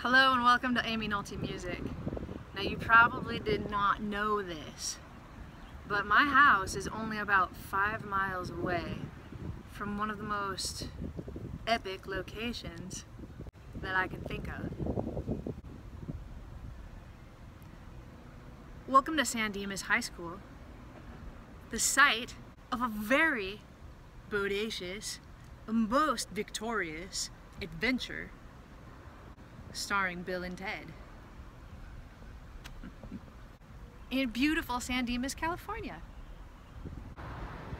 Hello and welcome to Aimee Nolte Music. Now you probably did not know this, but my house is only about 5 miles away from one of the most epic locations that I can think of. Welcome to San Dimas High School, the site of a very bodacious, most victorious adventure starring Bill and Ted in beautiful San Dimas, California,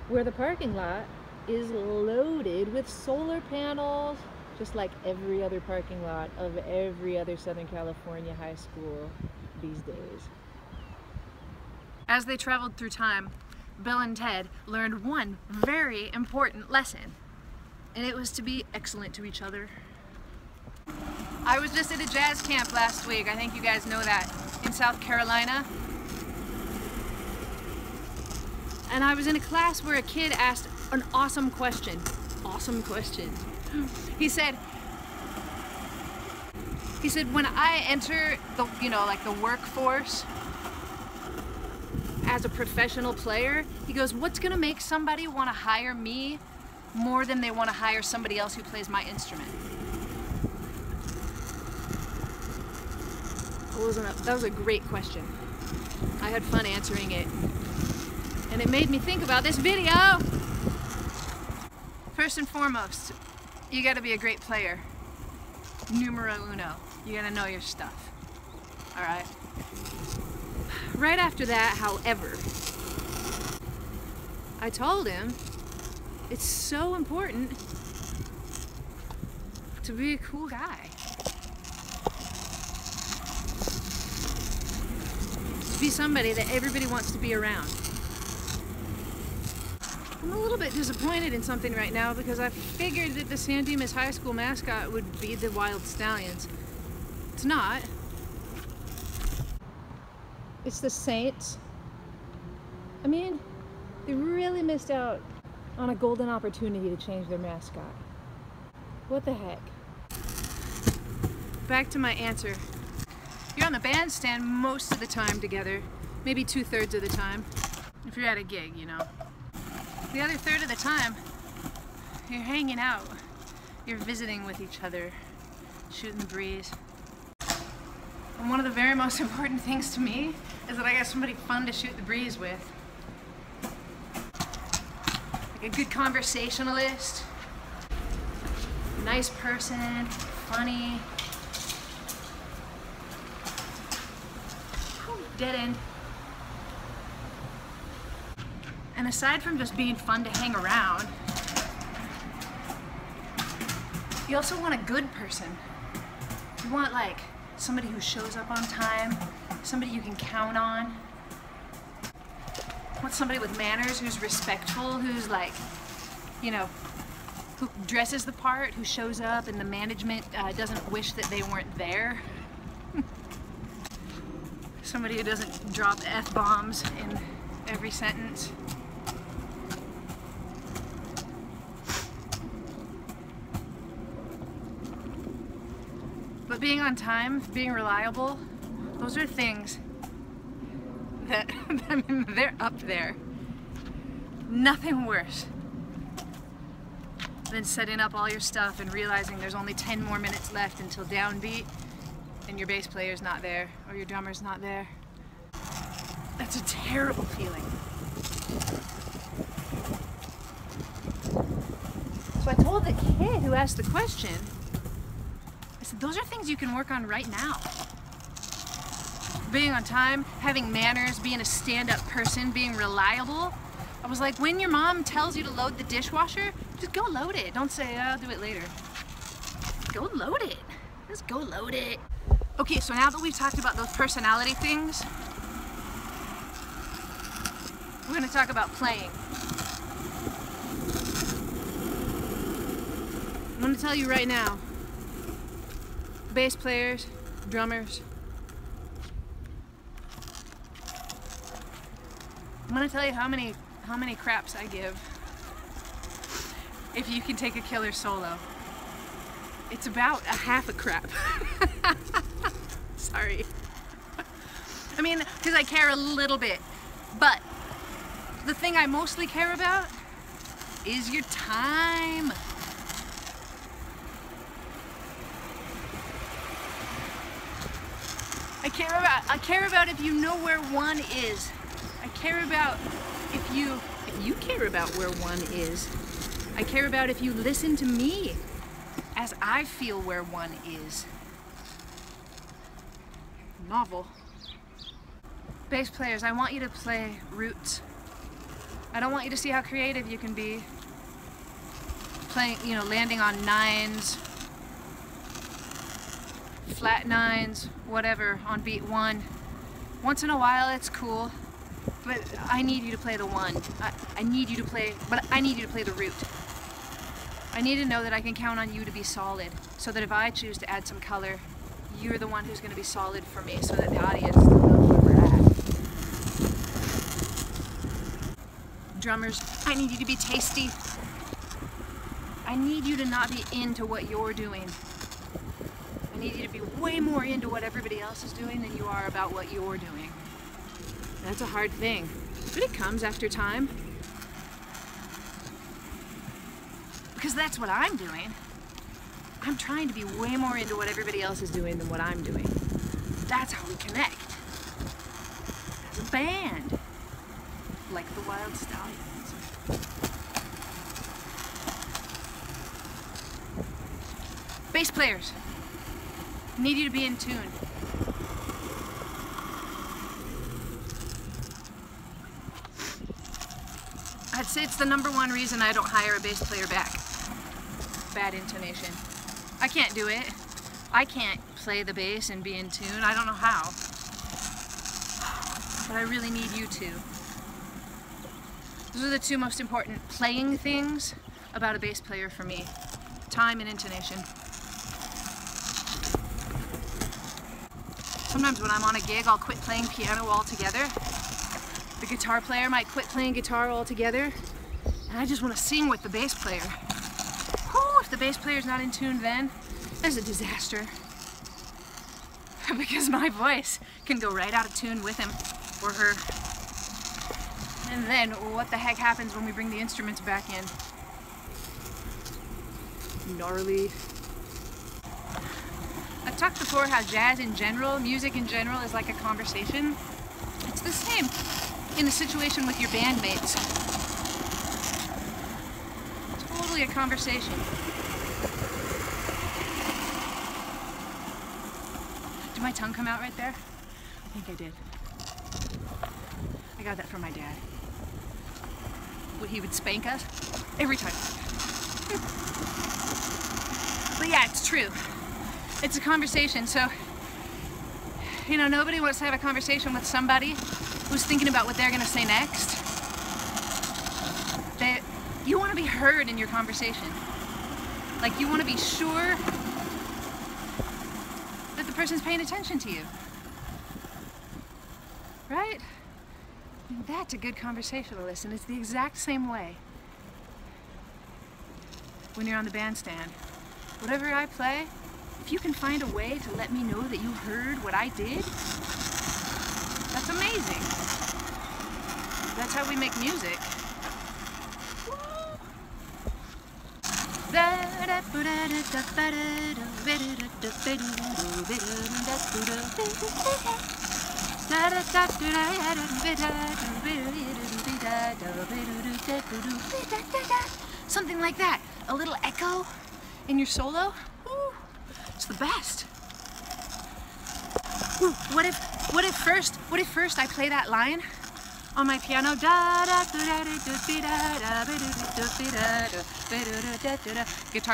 where the parking lot is loaded with solar panels, just like every other parking lot of every other Southern California high school these days. As they traveled through time, Bill and Ted learned one very important lesson, and it was to be excellent to each other. I was just at a jazz camp last week, I think you guys know that, in South Carolina. And I was in a class where a kid asked an awesome question. Awesome question. He said, when I enter the, the workforce as a professional player, he goes, what's gonna make somebody wanna hire me more than they wanna hire somebody else who plays my instrument? That was a great question. I had fun answering it. And it made me think about this video. First and foremost, you gotta be a great player. Numero uno. You gotta know your stuff. Alright? Right after that, however, I told him it's so important to be a cool guy. To be somebody that everybody wants to be around. I'm a little bit disappointed in something right now because I figured that the San Dimas High School mascot would be the Wild Stallions. It's not. It's the Saints. I mean, they really missed out on a golden opportunity to change their mascot. What the heck? Back to my answer. You're on the bandstand most of the time together, maybe 2/3 of the time, if you're at a gig, you know. The other third of the time, you're hanging out, you're visiting with each other, shooting the breeze. And one of the very most important things to me is that I got somebody fun to shoot the breeze with. Like a good conversationalist, nice person, funny. Dead end. And aside from just being fun to hang around, you also want a good person. You want like somebody who shows up on time, somebody you can count on. You want somebody with manners, who's respectful, who's like, who dresses the part, who shows up and the management doesn't wish that they weren't there. Somebody who doesn't drop F-bombs in every sentence. But being on time, being reliable, those are things that, I mean, they're up there. Nothing worse than setting up all your stuff and realizing there's only 10 more minutes left until downbeat and your bass player's not there, or your drummer's not there. That's a terrible feeling. So I told the kid who asked the question, I said, those are things you can work on right now. Being on time, having manners, being a stand-up person, being reliable. I was like, when your mom tells you to load the dishwasher, just go load it. Don't say, I'll do it later. Go load it. Just go load it. Okay, so now that we've talked about those personality things, we're going to talk about playing. I'm going to tell you right now, bass players, drummers, I'm going to tell you how many craps I give if you can take a killer solo. It's about a half a crap. Sorry. I mean, because I care a little bit, but the thing I mostly care about is your time. I care about if you know where one is. I care about if you care about where one is. I care about if you listen to me as I feel where one is. Novel. Bass players, I want you to play roots. I don't want you to see how creative you can be playing, you know, landing on nines, flat nines, whatever, on beat one. Once in a while it's cool, but I need you to play the one. I need you to play the root. I need to know that I can count on you to be solid, so that if I choose to add some color, you're the one who's going to be solid for me, so that the audience knows where we're at. Drummers, I need you to be tasty. I need you to not be into what you're doing. I need you to be way more into what everybody else is doing than you are about what you're doing. That's a hard thing, but it comes after time. Because that's what I'm doing. I'm trying to be way more into what everybody else is doing than what I'm doing. That's how we connect. As a band. Like the Wild Stallions. Bass players, I need you to be in tune. I'd say it's the #1 reason I don't hire a bass player back. Bad intonation. I can't do it. I can't play the bass and be in tune. I don't know how. But I really need you to. Those are the two most important playing things about a bass player for me. Time and intonation. Sometimes when I'm on a gig, I'll quit playing piano altogether. The guitar player might quit playing guitar altogether. And I just want to sing with the bass player. Whew, if the bass player's not in tune then, there's a disaster. Because my voice can go right out of tune with him or her. And then what the heck happens when we bring the instruments back in? Gnarly. I've talked before how jazz in general, music in general, is like a conversation. It's the same in the situation with your bandmates. Totally a conversation. Did my tongue come out right there? I think I did. I got that from my dad. He would spank us every time. But yeah, it's true. It's a conversation, so, you know, nobody wants to have a conversation with somebody who's thinking about what they're gonna say next. You want to be heard in your conversation. Like, you want to be sure that the person's paying attention to you. Right? And that's a good conversationalist, and it's the exact same way when you're on the bandstand. Whatever I play, if you can find a way to let me know that you heard what I did, that's amazing. That's how we make music. Something like that. A little echo in your solo. Ooh, it's the best. Ooh, what if first I play that line on my piano, guitar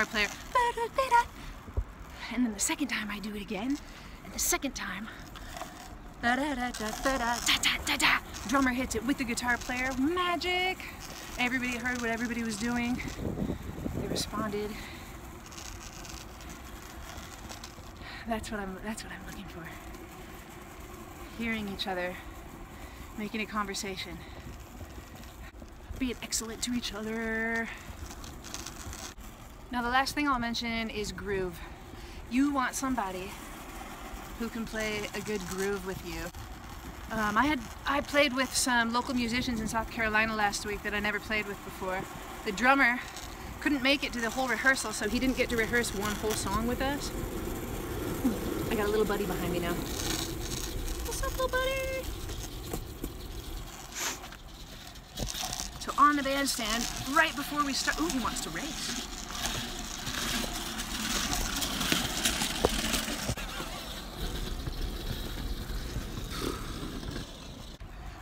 player, and then the second time I do it again, and the second time, drummer hits it with the guitar player, magic. Everybody heard what everybody was doing. They responded. That's what I'm looking for. Hearing each other, making a conversation, being excellent to each other. Now the last thing I'll mention is groove. You want somebody who can play a good groove with you. I played with some local musicians in South Carolina last week that I never played with before. The drummer couldn't make it to the whole rehearsal, so he didn't get to rehearse one whole song with us. I got a little buddy behind me now. What's up, little buddy? So on the bandstand, right before we start, ooh, he wants to race.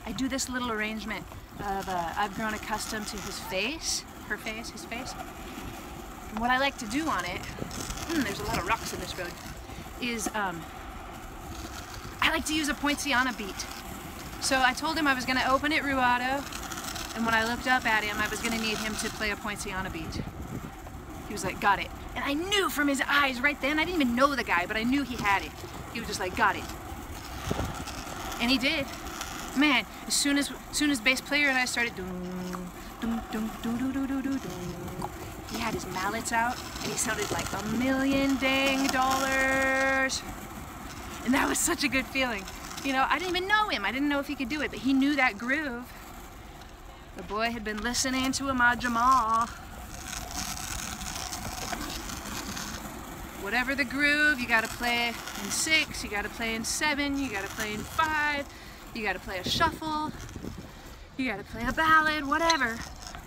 I do this little arrangement of, I've grown accustomed to his face, her face, his face. And what I like to do on it, there's a lot of rocks in this road, is I like to use a poinciana beat. So I told him I was going to open it rubato, and when I looked up at him, I was going to need him to play a poinciana beat. He was like, got it. And I knew from his eyes right then, I didn't even know the guy, but I knew he had it. He was just like, got it. And he did. Man, as soon as bass player and I started he had his mallets out and he sounded like $1 million dang dollars. And that was such a good feeling. You know, I didn't even know him. I didn't know if he could do it, but he knew that groove. The boy had been listening to Ahmad Jamal. Whatever the groove, you gotta play in 6, you gotta play in 7, you gotta play in 5. You gotta play a shuffle, you gotta play a ballad, whatever.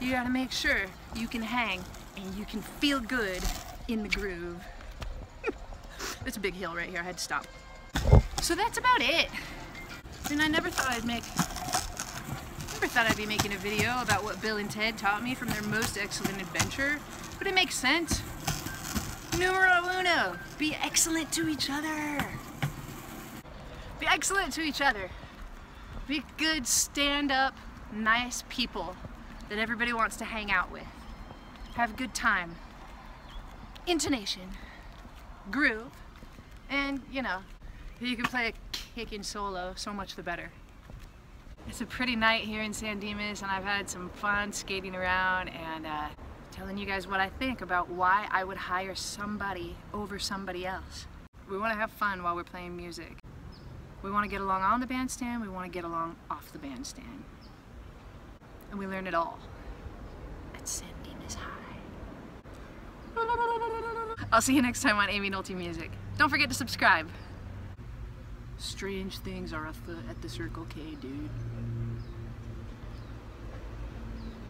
You gotta make sure you can hang and you can feel good in the groove. It's a big hill right here, I had to stop. So that's about it. And I never thought I'd be making a video about what Bill and Ted taught me from their most excellent adventure, but it makes sense. Numero uno, be excellent to each other. Be excellent to each other. Be good, stand-up, nice people that everybody wants to hang out with. Have a good time. Intonation, groove, and, you know, if you can play a kicking solo, so much the better. It's a pretty night here in San Dimas, and I've had some fun skating around and telling you guys what I think about why I would hire somebody over somebody else. We want to have fun while we're playing music. We want to get along on the bandstand, we want to get along off the bandstand. And we learn it all at San Dimas High. I'll see you next time on Aimee Nolte Music. Don't forget to subscribe. Strange things are afoot at the Circle K, dude.